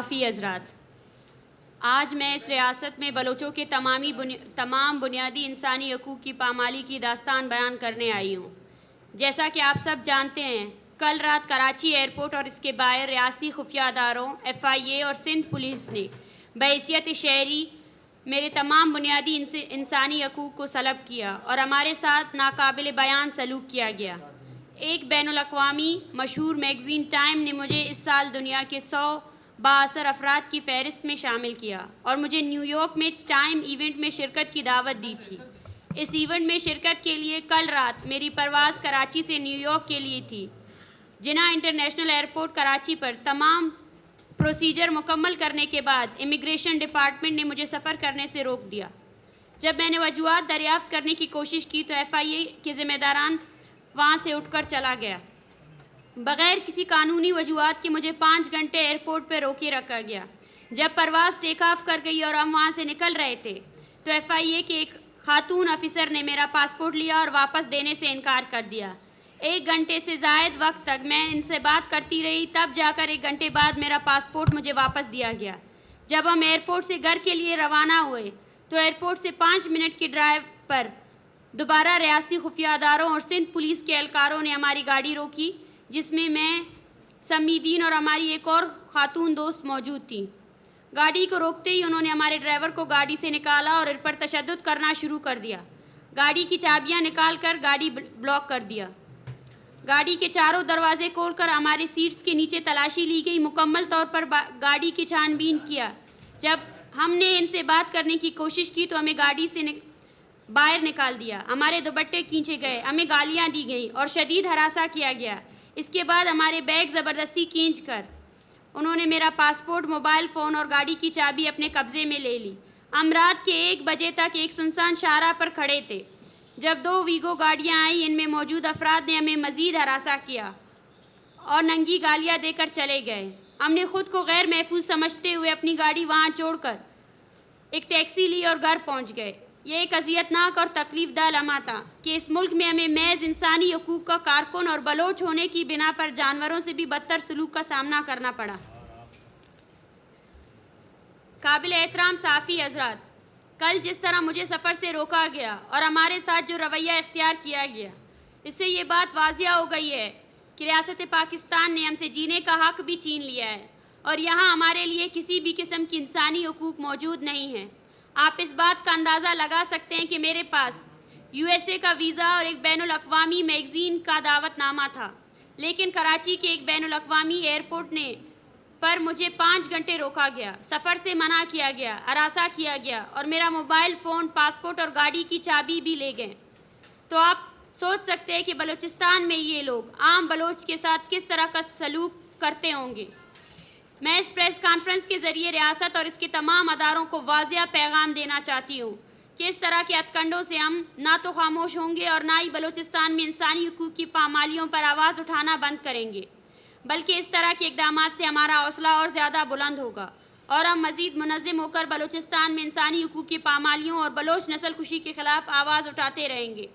صافی حضرات، آج میں اس ریاست میں بلوچوں کے تمام بنیادی انسانی حقوق کی پامالی کی داستان بیان کرنے آئی ہوں۔ جیسا کہ آپ سب جانتے ہیں، کل رات کراچی ایئرپورٹ اور اس کے باہر ریاستی خفیہ اداروں FIA اور سندھ پولیس نے بحیثیت شہری میرے تمام بنیادی انسانی حقوق کو سلب کیا اور ہمارے ساتھ ناقابل بیان سلوک کیا گیا۔ ایک بین الاقوامی مشہور میگزین ٹائم نے مجھے اس سال دنیا کے 100 بااثر افراد کی فہرست میں شامل کیا اور مجھے نیو یارک میں ٹائم ایونٹ میں شرکت کی دعوت دی تھی۔ اس ایونٹ میں شرکت کے لیے کل رات میری پرواز کراچی سے نیو یارک کے لیے تھی۔ جناح انٹرنیشنل ایئرپورٹ کراچی پر تمام پروسیجر مکمل کرنے کے بعد امیگریشن ڈپارٹمنٹ نے مجھے سفر کرنے سے روک دیا۔ جب میں نے وجوہات دریافت کرنے کی کوشش کی تو FIA کے ذمہ داران وہاں سے اٹھ کر چلا گیا۔ بغیر کسی قانونی وجوہات کے مجھے 5 گھنٹے ایئرپورٹ پہ روکے رکھا گیا۔ جب پرواز ٹیک آف کر گئی اور ہم وہاں سے نکل رہے تھے تو FIA کے ایک خاتون افسر نے میرا پاسپورٹ لیا اور واپس دینے سے انکار کر دیا۔ 1 گھنٹے سے زائد وقت تک میں ان سے بات کرتی رہی، تب جا کر 1 گھنٹے بعد میرا پاسپورٹ مجھے واپس دیا گیا۔ جب ہم ایئرپورٹ سے گھر کے لیے روانہ ہوئے تو ایئرپورٹ سے 5 منٹ کی ڈرائیو پر دوبارہ ریاستی خفیہ اداروں اور سندھ پولیس کے اہلکاروں نے ہماری گاڑی روکی، جس میں سمیدین اور ہماری ایک اور خاتون دوست موجود تھیں۔ گاڑی کو روکتے ہی انہوں نے ہمارے ڈرائیور کو گاڑی سے نکالا اور ان پر تشدد کرنا شروع کر دیا۔ گاڑی کی چابیاں نکال کر گاڑی بلاک کر دیا۔ گاڑی کے چاروں دروازے کھول کر ہماری سیٹس کے نیچے تلاشی لی گئی، مکمل طور پر گاڑی کی چھان بین کیا۔ جب ہم نے ان سے بات کرنے کی کوشش کی تو ہمیں گاڑی سے باہر نکال دیا، ہمارے دوپٹے کھینچے گئے، ہمیں گالیاں دی گئیں اور شدید ہراساں کیا گیا۔ اس کے بعد ہمارے بیگ زبردستی کھینچ کر انہوں نے میرا پاسپورٹ، موبائل فون اور گاڑی کی چابی اپنے قبضے میں لے لی۔ ہم رات کے 1 بجے تک ایک سنسان شاہراہ پر کھڑے تھے جب 2 ویگو گاڑیاں آئیں۔ ان میں موجود افراد نے ہمیں مزید ہراساں کیا اور ننگی گالیاں دے کر چلے گئے۔ ہم نے خود کو غیر محفوظ سمجھتے ہوئے اپنی گاڑی وہاں چھوڑ کر ایک ٹیکسی لی اور گھر پہنچ گئے۔ یہ ایک اذیتناک اور تکلیف دہ لمحہ تھا کہ اس ملک میں ہمیں محض انسانی حقوق کا کارکن اور بلوچ ہونے کی بنا پر جانوروں سے بھی بدتر سلوک کا سامنا کرنا پڑا۔ قابل احترام صحافی حضرات، کل جس طرح مجھے سفر سے روکا گیا اور ہمارے ساتھ جو رویہ اختیار کیا گیا، اس سے یہ بات واضح ہو گئی ہے کہ ریاست پاکستان نے ہم سے جینے کا حق بھی چھین لیا ہے اور یہاں ہمارے لیے کسی بھی قسم کی انسانی حقوق موجود نہیں ہیں۔ آپ اس بات کا اندازہ لگا سکتے ہیں کہ میرے پاس USA کا ویزا اور ایک بین الاقوامی میگزین کا دعوت نامہ تھا، لیکن کراچی کے ایک بین الاقوامی ایئرپورٹ پر مجھے 5 گھنٹے روکا گیا، سفر سے منع کیا گیا، ہراساں کیا گیا اور میرا موبائل فون، پاسپورٹ اور گاڑی کی چابی بھی لے گئے۔ تو آپ سوچ سکتے ہیں کہ بلوچستان میں یہ لوگ عام بلوچ کے ساتھ کس طرح کا سلوک کرتے ہوں گے۔ میں اس پریس کانفرنس کے ذریعے ریاست اور اس کے تمام اداروں کو واضح پیغام دینا چاہتی ہوں کہ اس طرح کے ہتھکنڈوں سے ہم نہ تو خاموش ہوں گے اور نہ ہی بلوچستان میں انسانی حقوق کی پامالیوں پر آواز اٹھانا بند کریں گے، بلکہ اس طرح کے اقدامات سے ہمارا حوصلہ اور زیادہ بلند ہوگا اور ہم مزید منظم ہو کر بلوچستان میں انسانی حقوق کی پامالیوں اور بلوچ نسل کشی کے خلاف آواز اٹھاتے رہیں گے۔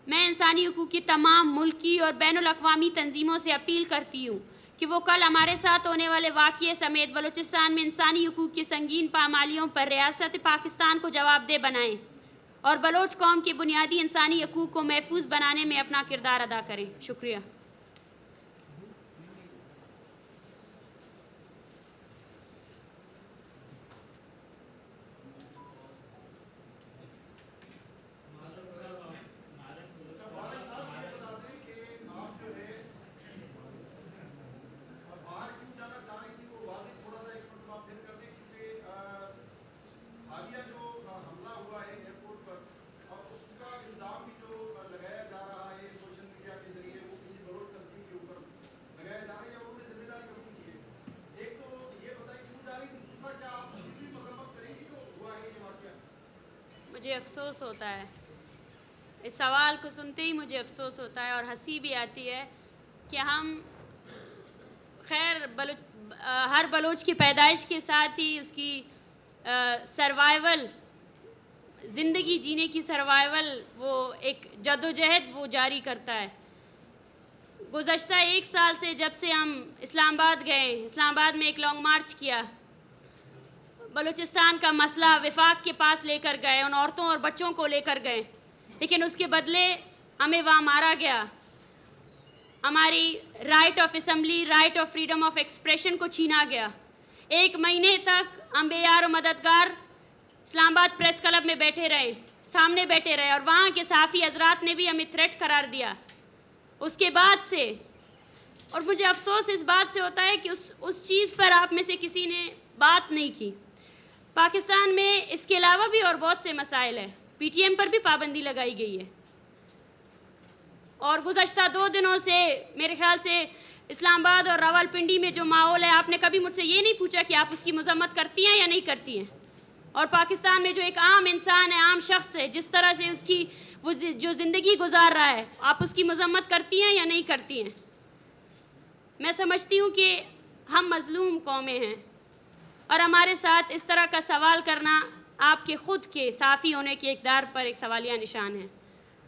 میں انسانی حقوق کی تمام ملکی اور بین الاقوامی تنظیموں سے اپیل کرتی ہوں کہ وہ کل ہمارے ساتھ ہونے والے واقعے سمیت بلوچستان میں انسانی حقوق کی سنگین پامالیوں پر ریاست پاکستان کو جواب دہ بنائیں اور بلوچ قوم کے بنیادی انسانی حقوق کو محفوظ بنانے میں اپنا کردار ادا کریں۔ شکریہ۔ مجھے افسوس ہوتا ہے، اس سوال کو سنتے ہی مجھے افسوس ہوتا ہے اور ہنسی بھی آتی ہے کہ ہم خیر ہر بلوچ کی پیدائش کے ساتھ ہی اس کی سروائیول، زندگی جینے کی سروائیول، وہ ایک جدوجہد وہ جاری کرتا ہے۔ گزشتہ ایک سال سے جب سے ہم اسلام آباد گئے، اسلام آباد میں ایک لانگ مارچ کیا، بلوچستان کا مسئلہ وفاق کے پاس لے کر گئے، ان عورتوں اور بچوں کو لے کر گئے، لیکن اس کے بدلے ہمیں وہاں مارا گیا، ہماری right of assembly, right of freedom of expression کو چھینا گیا۔ ایک مہینے تک ہم بے یار و مددگار اسلام آباد پریس کلب میں بیٹھے رہے، سامنے بیٹھے رہے، اور وہاں کے صحافی حضرات نے بھی ہمیں تھریٹ قرار دیا۔ اس کے بعد سے، اور مجھے افسوس اس بات سے ہوتا ہے کہ اس چیز پر آپ میں سے کسی نے بات نہیں کی۔ پاکستان میں اس کے علاوہ بھی اور بہت سے مسائل ہیں، پی ٹی ایم پر بھی پابندی لگائی گئی ہے، اور گزشتہ 2 دنوں سے میرے خیال سے اسلام آباد اور راولپنڈی میں جو ماحول ہے، آپ نے کبھی مجھ سے یہ نہیں پوچھا کہ آپ اس کی مذمت کرتی ہیں یا نہیں کرتی ہیں، اور پاکستان میں جو ایک عام انسان ہے، عام شخص ہے، جس طرح سے اس کی وہ جو زندگی گزار رہا ہے، آپ اس کی مذمت کرتی ہیں یا نہیں کرتی ہیں؟ میں سمجھتی ہوں کہ ہم مظلوم قومیں ہیں، اور ہمارے ساتھ اس طرح کا سوال کرنا آپ کے خود کے صحافی ہونے کے اقدار پر ایک سوالیہ نشان ہے۔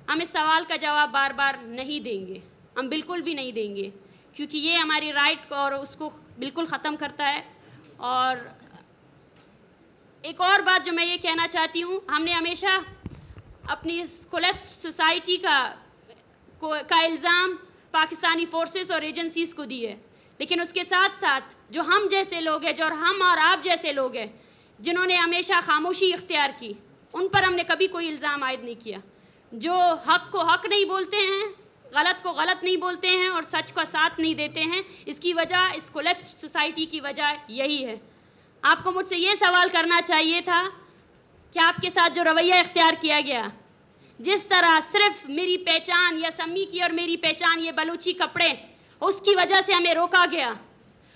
ہم اس سوال کا جواب بار بار نہیں دیں گے، ہم بالکل بھی نہیں دیں گے، کیونکہ یہ ہماری رائٹ کو اور اس کو بالکل ختم کرتا ہے۔ اور ایک اور بات جو میں یہ کہنا چاہتی ہوں، ہم نے ہمیشہ اپنی اس کولیپسڈ سوسائٹی کا الزام پاکستانی فورسز اور ایجنسیز کو دی ہے، لیکن اس کے ساتھ ساتھ جو ہم جیسے لوگ ہیں، جو ہم اور آپ جیسے لوگ ہیں، جنہوں نے ہمیشہ خاموشی اختیار کی، ان پر ہم نے کبھی کوئی الزام عائد نہیں کیا۔ جو حق کو حق نہیں بولتے ہیں، غلط کو غلط نہیں بولتے ہیں، اور سچ کا ساتھ نہیں دیتے ہیں، اس کی وجہ، اس کولیپسڈ سوسائٹی کی وجہ یہی ہے۔ آپ کو مجھ سے یہ سوال کرنا چاہیے تھا کہ آپ کے ساتھ جو رویہ اختیار کیا گیا، جس طرح صرف میری پہچان یا سمی کی اور میری پہچان یہ بلوچی کپڑے، اس کی وجہ سے ہمیں روکا گیا،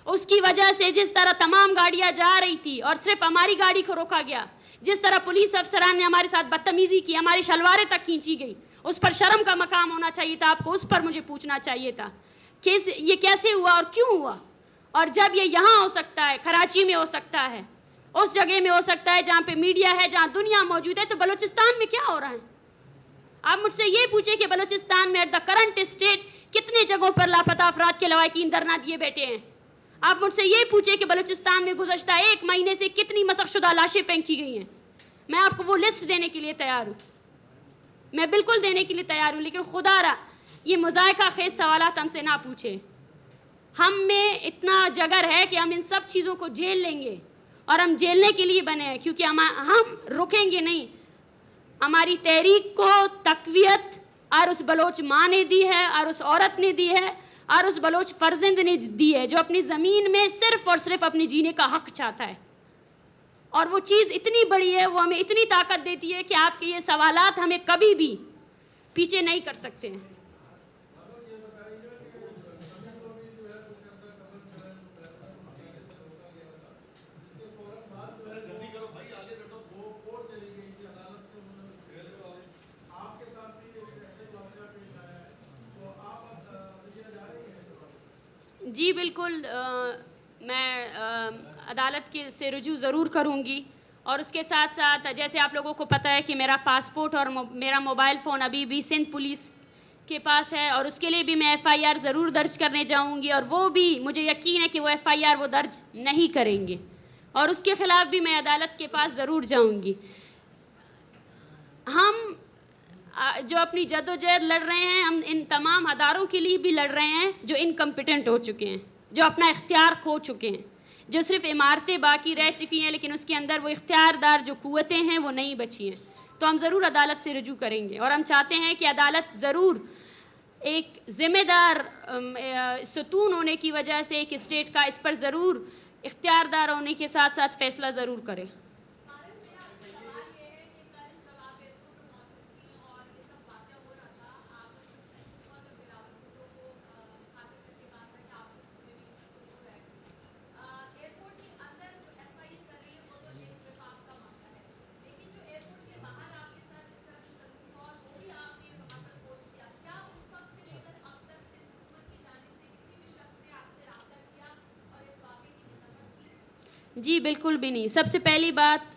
اس کی وجہ سے جس طرح تمام گاڑیاں جا رہی تھی اور صرف ہماری گاڑی کو روکا گیا، جس طرح پولیس افسران نے ہمارے ساتھ بدتمیزی کی، ہماری شلواریں تک کھینچی گئی، اس پر شرم کا مقام ہونا چاہیے تھا۔ آپ کو اس پر مجھے پوچھنا چاہیے تھا کہ یہ کیسے ہوا اور کیوں ہوا، اور جب یہ یہاں ہو سکتا ہے، کراچی میں ہو سکتا ہے، اس جگہ میں ہو سکتا ہے جہاں پہ میڈیا ہے، جہاں دنیا موجود ہے، تو بلوچستان میں کیا ہو رہا ہے؟ آپ مجھ سے یہ پوچھیں کہ بلوچستان میں ایٹ دا کرنٹ اسٹیٹ کتنے جگہوں پر لاپتہ افراد کے لواحقین دھرنا دیے بیٹھے ہیں؟ آپ مجھ سے یہ پوچھیں کہ بلوچستان میں گزشتہ 1 مہینے سے کتنی مسخ شدہ لاشیں پھینکی گئی ہیں؟ میں آپ کو وہ لسٹ دینے کے لیے تیار ہوں، میں بالکل دینے کے لیے تیار ہوں، لیکن خدا را یہ مذائقہ خیز سوالات ہم سے نہ پوچھیں۔ ہم میں اتنا جگر ہے کہ ہم ان سب چیزوں کو جھیل لیں گے، اور ہم جھیلنے کے لیے بنے ہیں، کیونکہ ہم رکیں گے نہیں۔ ہماری تحریک کو تقویت اور اس بلوچ ماں نے دی ہے، اور اس عورت نے دی ہے، اور اس بلوچ فرزند نے دی ہے جو اپنی زمین میں صرف اور صرف اپنی جینے کا حق چاہتا ہے، اور وہ چیز اتنی بڑی ہے، وہ ہمیں اتنی طاقت دیتی ہے کہ آپ کے یہ سوالات ہمیں کبھی بھی پیچھے نہیں کر سکتے ہیں۔ جی بالکل، میں عدالت سے رجوع ضرور کروں گی، اور اس کے ساتھ ساتھ جیسے آپ لوگوں کو پتہ ہے کہ میرا پاسپورٹ اور میرا موبائل فون ابھی بھی سندھ پولیس کے پاس ہے، اور اس کے لیے بھی میں ایف آئی آر ضرور درج کرنے جاؤں گی، اور وہ بھی مجھے یقین ہے کہ وہ ایف آئی آر وہ درج نہیں کریں گے، اور اس کے خلاف بھی میں عدالت کے پاس ضرور جاؤں گی۔ ہم جو اپنی جدوجہد لڑ رہے ہیں، ہم ان تمام اداروں کے لیے بھی لڑ رہے ہیں جو انکمپیٹنٹ ہو چکے ہیں، جو اپنا اختیار کھو چکے ہیں، جو صرف عمارتیں باقی رہ چکی ہیں، لیکن اس کے اندر وہ اختیاردار جو قوتیں ہیں وہ نہیں بچی ہیں۔ تو ہم ضرور عدالت سے رجوع کریں گے، اور ہم چاہتے ہیں کہ عدالت ضرور ایک ذمہ دار ستون ہونے کی وجہ سے ایک اسٹیٹ کا اس پر ضرور اختیاردار ہونے کے ساتھ ساتھ فیصلہ ضرور کرے۔ جی بالکل بھی نہیں۔ سب سے پہلی بات،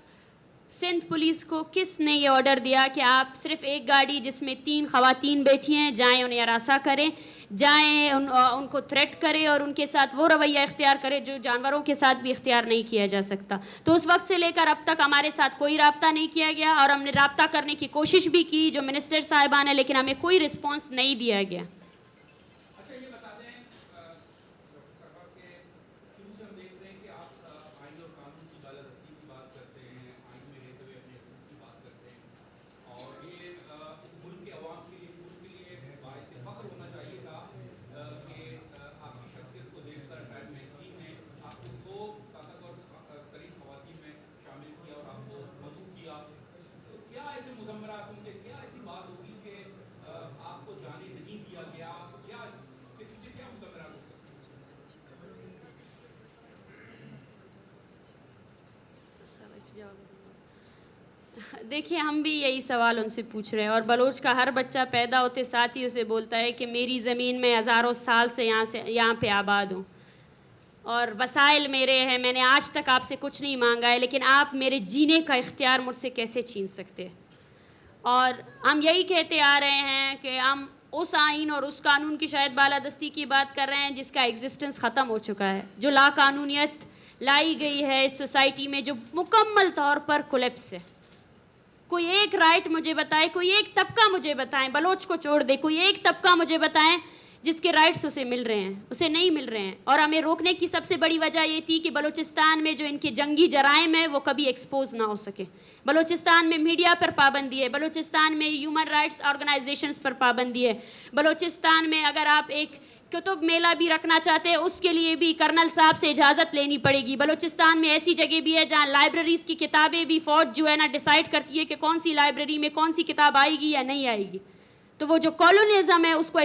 سندھ پولیس کو کس نے یہ آرڈر دیا کہ آپ صرف ایک گاڑی جس میں 3 خواتین بیٹھی ہیں جائیں انہیں ہراساں کریں؟ جائیں ان کو تھریٹ کرے اور ان کے ساتھ وہ رویہ اختیار کرے جو جانوروں کے ساتھ بھی اختیار نہیں کیا جا سکتا. تو اس وقت سے لے کر اب تک ہمارے ساتھ کوئی رابطہ نہیں کیا گیا اور ہم نے رابطہ کرنے کی کوشش بھی کی جو منسٹر صاحبان ہیں, لیکن ہمیں کوئی رسپانس نہیں دیا گیا. اچھا یہ بتا دیں ڈاکٹر صاحبہ کہ شروع سے ہم دیکھ رہے ہیں کہ آپ آئین اور قانون کی بالادستی کی بات کرتے ہیں, آئین میں رہتے ہوئے اپنے حقوق کی بات کرتے ہیں, اور یہ اس ملک کے عوام کے لیے ملک کے لیے باعث فخر ہونا چاہیے تھا کہ آپ کی شخصیت کو دیکھ کر ٹائم میگزین نے آپ کو 100 طاقتور ترین خواتین میں شامل کیا اور آپ کو مدعو کیا. تو کیا ایسے مضمرات ہوں گے, کیا ایسی بات ہوگی کہ آپ کو جانے نہیں دیا گیا, کیا اس کے پیچھے کیا مضمرات ہو سکتے ہیں؟ دیکھیے ہم بھی یہی سوال ان سے پوچھ رہے ہیں, اور بلوچ کا ہر بچہ پیدا ہوتے ساتھ ہی اسے بولتا ہے کہ میری زمین میں ہزاروں سال سے یہاں پہ آباد ہوں اور وسائل میرے ہیں, میں نے آج تک آپ سے کچھ نہیں مانگا ہے, لیکن آپ میرے جینے کا اختیار مجھ سے کیسے چھین سکتے ہیں. اور ہم یہی کہتے آ رہے ہیں کہ ہم اس آئین اور اس قانون کی شاید بالادستی کی بات کر رہے ہیں جس کا ایگزسٹنس ختم ہو چکا ہے, جو لا قانونیت لائی گئی ہے اس سوسائٹی میں جو مکمل طور پر کولیپس ہے. کوئی ایک رائٹ مجھے بتائے, کوئی ایک طبقہ مجھے بتائیں, بلوچ کو چھوڑ دے, کوئی ایک طبقہ مجھے بتائیں جس کے رائٹس اسے مل رہے ہیں, اسے نہیں مل رہے ہیں. اور ہمیں روکنے کی سب سے بڑی وجہ یہ تھی کہ بلوچستان میں جو ان کے جنگی جرائم ہیں وہ کبھی ایکسپوز نہ ہو سکے. بلوچستان میں میڈیا پر پابندی ہے, بلوچستان میں ہیومن رائٹس آرگنائزیشنز پر پابندی ہے, بلوچستان میں اگر آپ ایک کتب میلہ بھی رکھنا چاہتے ہیں اس کے لیے بھی کرنل صاحب سے اجازت لینی پڑے گی. بلوچستان میں ایسی جگہ بھی ہے جہاں لائبریریز کی کتابیں بھی فوج جو ہے نا ڈیسائیڈ کرتی ہے کہ کون سی لائبریری میں کون سی کتاب آئے گی یا نہیں آئے گی. تو وہ جو کالونیزم ہے اس کو